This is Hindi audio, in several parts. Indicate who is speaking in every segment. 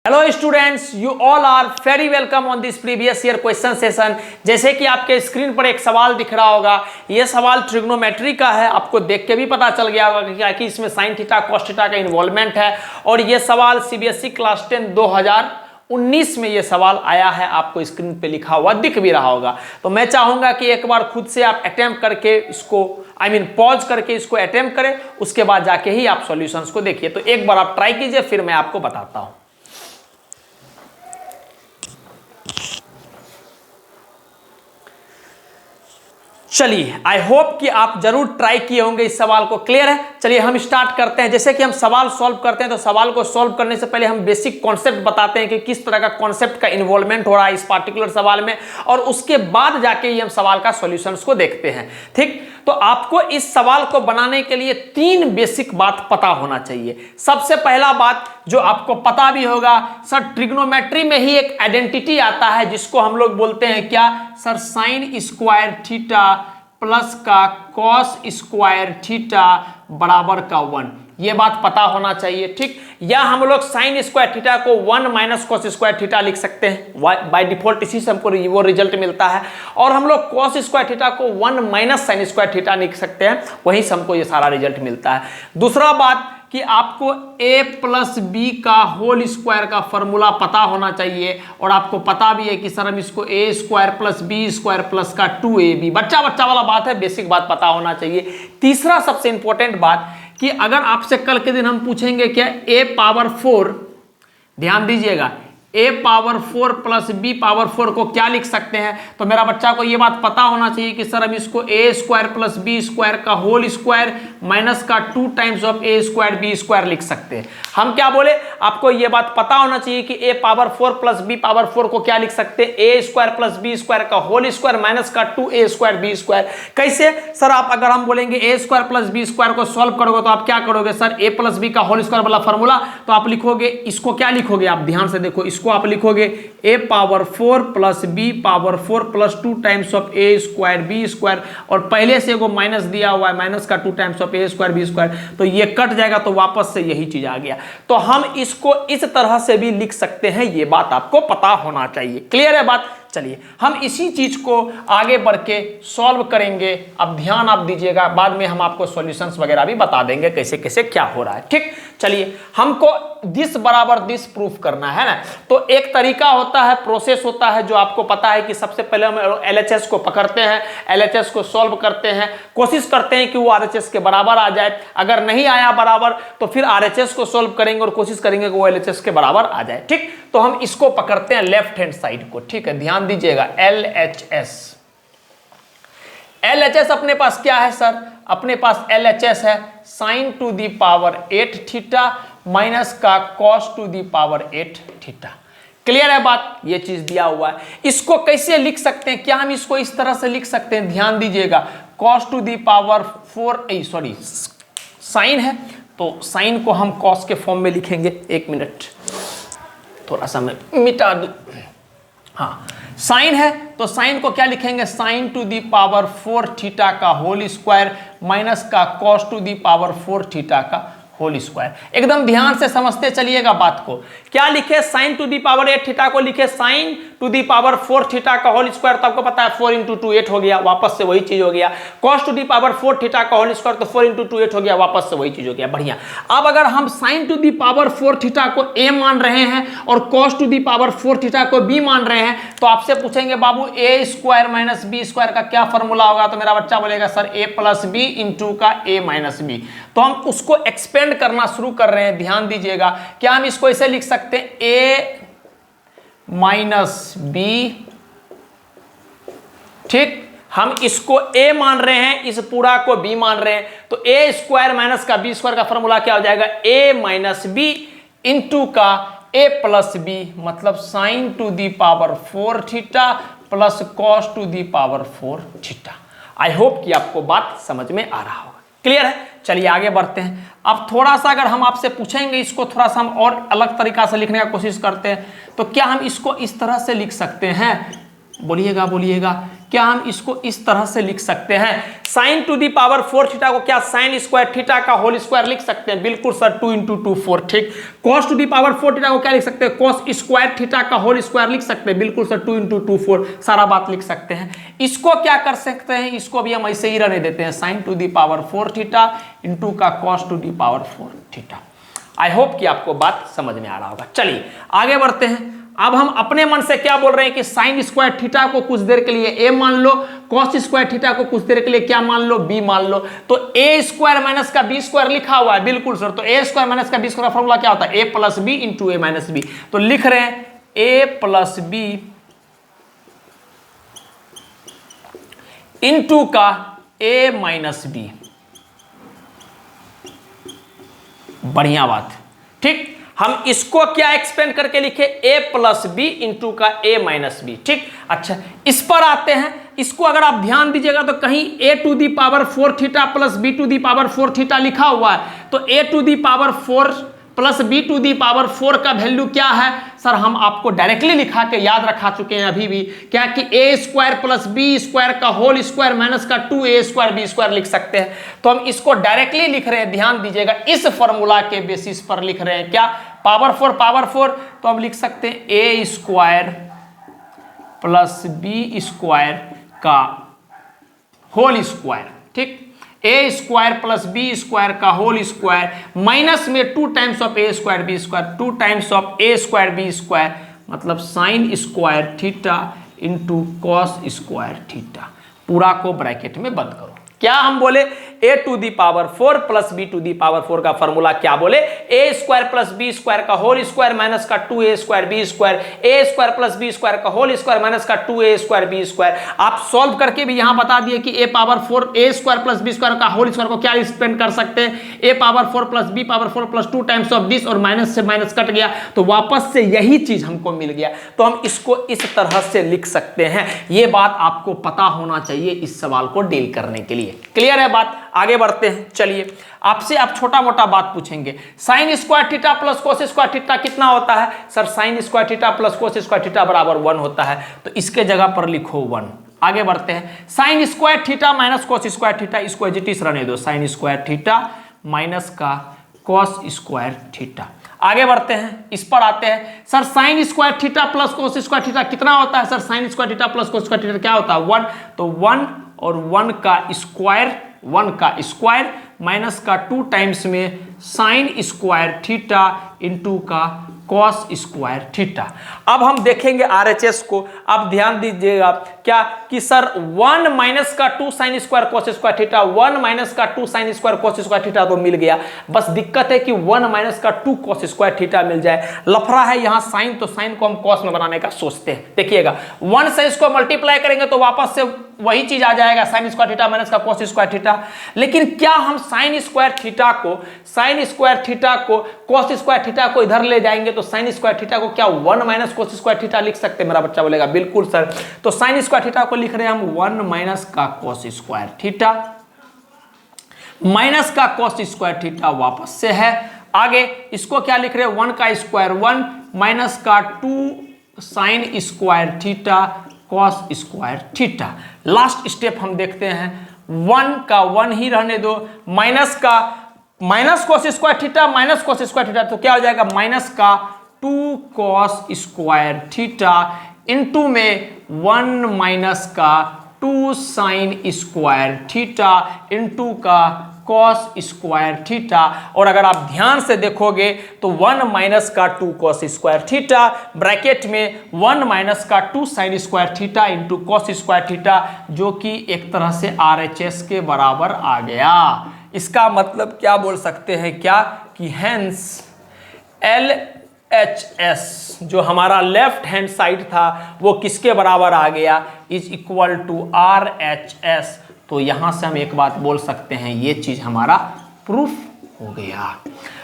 Speaker 1: Hello students, you all are very welcome on this previous year question session. जैसे कि आपके स्क्रीन पर एक सवाल दिख रहा होगा, यह सवाल ट्रिग्नोमेट्री का है। आपको देख के भी पता चल गया होगा कि इसमें साइन थीटा कॉस थीटा का इन्वॉल्वमेंट है। और यह सवाल सीबीएसई क्लास 10 2019 में यह सवाल आया है। आपको स्क्रीन पे लिखा हुआ दिख भी रहा होगा। तो मैं चाहूंगा कि एक बार खुद से आप अटेम्प्ट करके इसको पॉज करके इसको अटेम्प्ट करें, उसके बाद जाके ही आप सॉल्यूशंस को देखिए। तो एक बार आप ट्राई कीजिए, फिर मैं आपको बताता हूं। चलिए, आई होप कि आप जरूर ट्राई किए होंगे इस सवाल को। क्लियर है? चलिए हम स्टार्ट करते हैं। जैसे कि हम सवाल सॉल्व करते हैं तो सवाल को सॉल्व करने से पहले हम बेसिक कॉन्सेप्ट बताते हैं कि किस तरह का कॉन्सेप्ट का इन्वॉल्वमेंट हो रहा है इस पार्टिकुलर सवाल में, और उसके बाद जाके ही हम सवाल का सॉल्यूशंस को देखते हैं। ठीक, तो आपको इस सवाल को बनाने के लिए 3 बेसिक बात पता होना चाहिए। सबसे पहला बात जो आपको पता भी होगा, सर ट्रिग्नोमेट्री में ही एक आइडेंटिटी आता है जिसको हम लोग बोलते हैं क्या sir, sign square theta plus का कॉस स्क्वायर थीटा बराबर का 1। ये बात पता होना चाहिए। ठीक, या हम लोग साइन स्क्वायर थीटा को 1 माइनस कॉस स्क्वायर थीटा लिख सकते हैं, बाय डिफॉल्ट इसी से हमको वो रिजल्ट मिलता है। और हम लोग कॉस स्क्वायर थीटा को 1 माइनस साइन स्क्वायर थीटा लिख सकते हैं, वहीं से हमको ये सारा रिजल्ट मिलता है। दूसरा बात कि आपको a प्लस बी का होल स्क्वायर का फॉर्मूला पता होना चाहिए, और आपको पता भी है कि सर हम इसको a square plus B square plus का 2ab, बच्चा वाला बात है, बेसिक बात पता होना चाहिए। तीसरा सबसे इंपॉर्टेंट बात कि अगर आपसे कल के दिन हम पूछेंगे क्या a पावर 4, ध्यान दीजिएगा, a power 4 plus b power 4 को क्या लिख सकते हैं, तो मेरा बच्चा को ये बात पता होना चाहिए कि सर हम इसको a square plus B square का होल स्क्वायर माइनस का 2 times of a square B square लिख सकते हैं। हम क्या बोले, आपको ये बात पता होना चाहिए कि a power 4 plus b power 4 को क्या लिख सकते हैं, a square plus B square का होल स्क्वायर माइनस का 2a स्क्वायर बी स्क्वायर। कैसे सर, आप अगर हम बोलेंगे a square plus B square को सॉल्व करोगे तो आप क्या करोगे सर, a प्लस बी का होल स्क्वायर वाला फॉर्मूला, तो आप लिखोगे, इसको क्या लिखोगे, आप ध्यान से देखो, इसको आप लिखोगे a power 4 plus b power 4 plus 2 times of a square B square, और पहले से वो माइनस दिया हुआ है माइनस का 2 times of a square B square, तो ये कट जाएगा तो वापस से यही चीज आ गया। तो हम इसको इस तरह से भी लिख सकते हैं, ये बात आपको पता होना चाहिए। क्लियर है बात? चलिए हम इसी चीज को आगे बढ़ के सॉल्व करेंगे। अब ध्यान आप दीजिएगा, बाद में हम आपको सॉल्यूशंस वगैरह भी बता देंगे कैसे कैसे क्या हो रहा है। ठीक, चलिए हमको दिस बराबर दिस प्रूफ करना है ना। तो एक तरीका होता है, प्रोसेस होता है, जो आपको पता है कि सबसे पहले हम LHS को पकड़ते हैं, LHS को सॉल्व करते हैं, कोशिश करते हैं कि वो RHS के बराबर आ जाए। अगर नहीं आया बराबर तो फिर RHS को सॉल्व करेंगे और कोशिश करेंगे कि वो LHS के बराबर आ जाए। ठीक, तो हम इसको पकड़ते हैं लेफ्ट हैंड साइड को। ठीक है, ध्यान दीजिएगा, LHS अपने पास क्या है सर, अपने पास LHS है sine to the power 8 theta minus का cos to the power 8 theta. Clear है बात? ये चीज दिया हुआ है। इसको कैसे लिख सकते हैं, क्या हम इसको इस तरह से लिख सकते हैं, ध्यान दीजिएगा, cos to the power 4 sorry sine है तो साइन को हम कॉस के फॉर्म में लिखेंगे। एक मिनट, थोड़ा सा मैं मिटा दूं। हाँ, साइन है तो साइन को क्या लिखेंगे, sine to the power 4 theta का होल स्क्वायर माइनस का cos to the power 4 theta का होल स्क्वायर। एकदम ध्यान से समझते चलिएगा बात को। क्या लिखे, sine to the power 8 theta को लिखे sine to the power 4 theta का होल स्क्वायर, तो आपको पता है 4 इंटू 2 8 हो गया, वापस से वही चीज हो गया। Cos to the power 4 theta का होल स्क्वायर, तो 4 इंटू 2 8 हो गया, वापस से वही चीज हो गया। बढ़िया। अब अगर हम sine to the power 4 theta को a मान रहे हैं और cos to the power 4 theta को b मान रहे हैं, तो आपसे पूछेंगे बाबू a square minus B square का क्या फॉर्मूला होगा, तो मेरा बच्चा बोलेगा sir a plus B into का a माइनस बी। तो हम उसको एक्सपेंड करना शुरू कर रहे हैं। ध्यान दीजिएगा, क्या हम इसको ऐसे लिख सकते हैं, a माइनस बी। ठीक, हम इसको a मान रहे हैं, इस पूरा को b मान रहे हैं, तो a स्क्वायर माइनस का b स्क्वायर का फॉर्मूला क्या हो जाएगा, a माइनस बी इंटू का a प्लस बी, मतलब sine to the power 4 theta plus cos to the power 4 theta. I hope कि आपको बात समझ में आ रहा होगा। क्लियर है? चलिए आगे बढ़ते हैं। अब थोड़ा सा अगर हम आपसे पूछेंगे, इसको थोड़ा सा हम और अलग तरीका से लिखने का कोशिश करते हैं, तो क्या हम इसको इस तरह से लिख सकते हैं, बोलिएगा बोलिएगा, क्या हम इसको इस तरह से लिख सकते हैं? Sine to the power 4 theta को क्या साइन स्क्वायर थीटा का होल स्क्वायर लिख सकते हैं? बिल्कुल सर, 2 × 2 4। ठीक। Cos to the power 4 theta को क्या लिख सकते हैं? कॉस स्क्वायर थीटा का होल स्क्वायर लिख सकते हैं। बिल्कुल सर, 2 × 2 4 सारा बात लिख सकते हैं। इसको क्या कर सकते हैं? इसको भी हम ऐसे ही रहने देते हैं, sine to the power 4 theta into का cos to the power 4 theta. I hope कि आपको बात समझ में आ रहा होगा। चलिए आगे बढ़ते हैं। अब हम अपने मन से क्या बोल रहे हैं कि साइन स्क्वायर थीटा को कुछ देर के लिए ए मान लो, कॉस स्क्वायर थीटा को कुछ देर के लिए क्या मान लो? बी मान लो। तो ए स्क्वायर माइनस का बी स्क्वायर लिखा हुआ है। बिल्कुल सर, तो ए स्क्वायर माइनस का बी स्क्वायर का फॉर्मूला क्या होता है? ए प्लस बी इंटू ए माइनस बी। तो लिख रहे हैं ए प्लस बी इंटू का ए माइनस बी। बढ़िया बात। ठीक, हम इसको क्या एक्सपेंड करके लिखे? a प्लस बी इंटू का a माइनस बी। ठीक। अच्छा, इस पर आते हैं। इसको अगर आप ध्यान दीजिएगा तो कहीं a to the power 4 theta plus b to the power 4 theta लिखा हुआ है। तो a to the power 4 plus b to the power 4 का वैल्यू क्या है? सर हम आपको डायरेक्टली लिखा के याद रखा चुके हैं अभी भी, क्या कि a square plus B square का होल स्क्वायर माइनस का 2a स्क्वायर बी स्क्वायर लिख सकते हैं। तो हम इसको डायरेक्टली लिख रहे हैं, ध्यान दीजिएगा, इस फॉर्मूला के बेसिस पर लिख रहे हैं। क्या? पावर 4 तो हम लिख सकते हैं a square plus B square का होल स्क्वायर। ठीक, A square plus B square का होल स्क्वायर माइनस में 2 times of A square B square, 2 times of A square B square, मतलब sine square theta into cos square theta. पूरा को ब्रैकेट में बंद करो। क्या हम बोले? a to the power 4 plus B to the power 4 का फॉर्मूला क्या बोले? a square plus B square का होल स्क्वायर माइनस का 2a square B square, a square plus B square का होल स्क्वायर माइनस का 2a स्क्वायर बी स्क्वायर। आप सॉल्व करके भी यहां बता दिए कि a power 4 a square plus B square का होल स्क्वायर को क्या एक्सपेंड कर सकते हैं? a power 4 plus B power 4 plus 2 times of this, और माइनस से माइनस कट गया तो वापस से यही चीज हमको मिल गया। तो हम इसको इस तरह से लिख सकते हैं। यह बात आपको पता होना चाहिए इस सवाल को डील करने के लिए। क्लियर है बात? आगे बढ़ते हैं। चलिए आपसे आप छोटा मोटा बात पूछेंगे, sign square theta plus cos square theta कितना होता है? Sir sign square theta plus cos square theta बराबर 1 होता है। तो इसके जगह पर लिखो 1। आगे बढ़ते हैं। Sign square theta minus cos square theta, इसको एज इट इज रहने दो, साइन स्क्वायर थीटा माइनस का कॉस स्क्वायर थीटा। आगे बढ़ते हैं, इस पर आते हैं। Sir sign square theta plus cos square theta कितना होता है? Sir sign square theta plus cos square theta क्या होता है? 1। तो 1 और 1 का स्क्वायर माइनस का 2 टाइम्स में साइन स्क्वायर थीटा इंटू का कॉस स्क्वायर थीटा। अब हम देखेंगे आरएचएस को। अब ध्यान दीजिएगा क्या कि सर 1 माइनस का 2 sine square cos square theta, 1 minus का 2 sine square cos square theta तो मिल गया। बस दिक्कत है कि 1 माइनस का 2 कॉस स्क्वायर थीटा मिल जाए। लफड़ा है यहाँ साइन, तो साइन को हम कॉस में बनाने का सोचते हैं। देखिएगा 1 से इसको मल्टीप्लाई करेंगे तो वापस से वही चीज आ जाएगा, साइन स्क्वायर थीटा माइनस का कॉस स्क्वायर थीटा। लेकिन क्या हम साइन स्क्वायर थीटा को कॉस स्क्वायर थीटा को इधर ले जाएंगे तो साइन स्क्वायर थीटा को क्या 1 माइनस कॉस स्क्वायर थीटा लिख सकते हैं? मेरा बच्चा बोलेगा बिल्कुल सर। तो साइन स्क्वायर थीटा को लिख रहे हैं हम 1 माइनस का कॉस स्क्वायर थीटा, माइनस का कॉस स्क्वायर थीटा वापस से है। आगे इसको क्या लिख रहे हैं? 1 का स्क्वायर 1 माइनस का 2 sign square theta cos square theta. Last step हम देखते हैं, 1 का 1 ही रहने दो, minus cos square theta minus cos square theta, तो क्या हो जाएगा? माइनस का 2 कॉस स्क्वायर थीटा इंटू में 1 माइनस का 2 साइन स्क्वायर थीटा इंटू का कॉस स्क्वायर थीटा। और अगर आप ध्यान से देखोगे तो 1 माइनस का 2 कॉस स्क्वायर थीटा ब्रैकेट में 1 माइनस का 2 sign square theta into cos square theta, जो कि एक तरह से आरएचएस के बराबर आ गया। इसका मतलब क्या बोल सकते हैं क्या कि हेंस LHS जो हमारा लेफ्ट हैंड साइड था वो किसके बराबर आ गया? Is equal to RHS। तो यहां से हम एक बात बोल सकते हैं, ये चीज हमारा प्रूफ हो गया।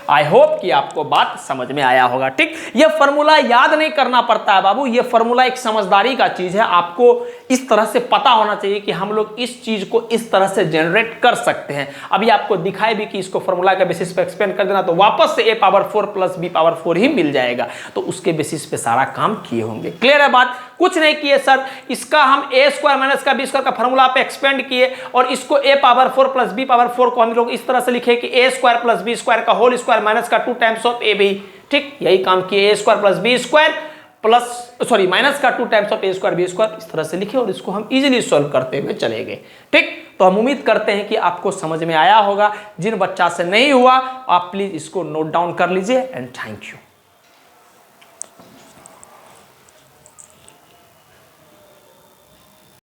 Speaker 1: आई होप कि आपको बात समझ में आया होगा। ठीक, ये फॉर्मूला याद नहीं करना पड़ता है बाबू, ये फॉर्मूला एक समझदारी का चीज है। आपको इस तरह से पता होना चाहिए कि हम लोग इस चीज को इस तरह से जनरेट कर सकते हैं। अभी आपको दिखाई भी कि इसको फॉर्मूला के बेसिस पे एक्सपेंड कर देना तो वापस से a⁴ प्लस b⁴ ही मिल जाएगा, तो उसके बेसिस पे सारा काम किए होंगे। क्लियर है बात? कुछ नहीं किए सर, इसका हम a² माइनस का b² का फॉर्मूला पे एक्सपेंड किए और इसको a⁴ प्लस b⁴ को हम लोग इस तरह से लिखे कि a² प्लस b² का होल स्क्वायर माइनस का 2 टाइम्स ऑफ a भी। ठीक, यही काम किए, a² plus b² plus minus का 2 टाइम्स ऑफ a² b² इस तरह से लिखे और इसको हम इजीली सॉल्व करते हुए चले गए। ठीक, तो हम उम्मीद करते हैं कि आपको समझ में आया होगा। जिन बच्चा से नहीं हुआ आप प्लीज इसको नोट डाउन कर लीजिए एंड थैंक यू।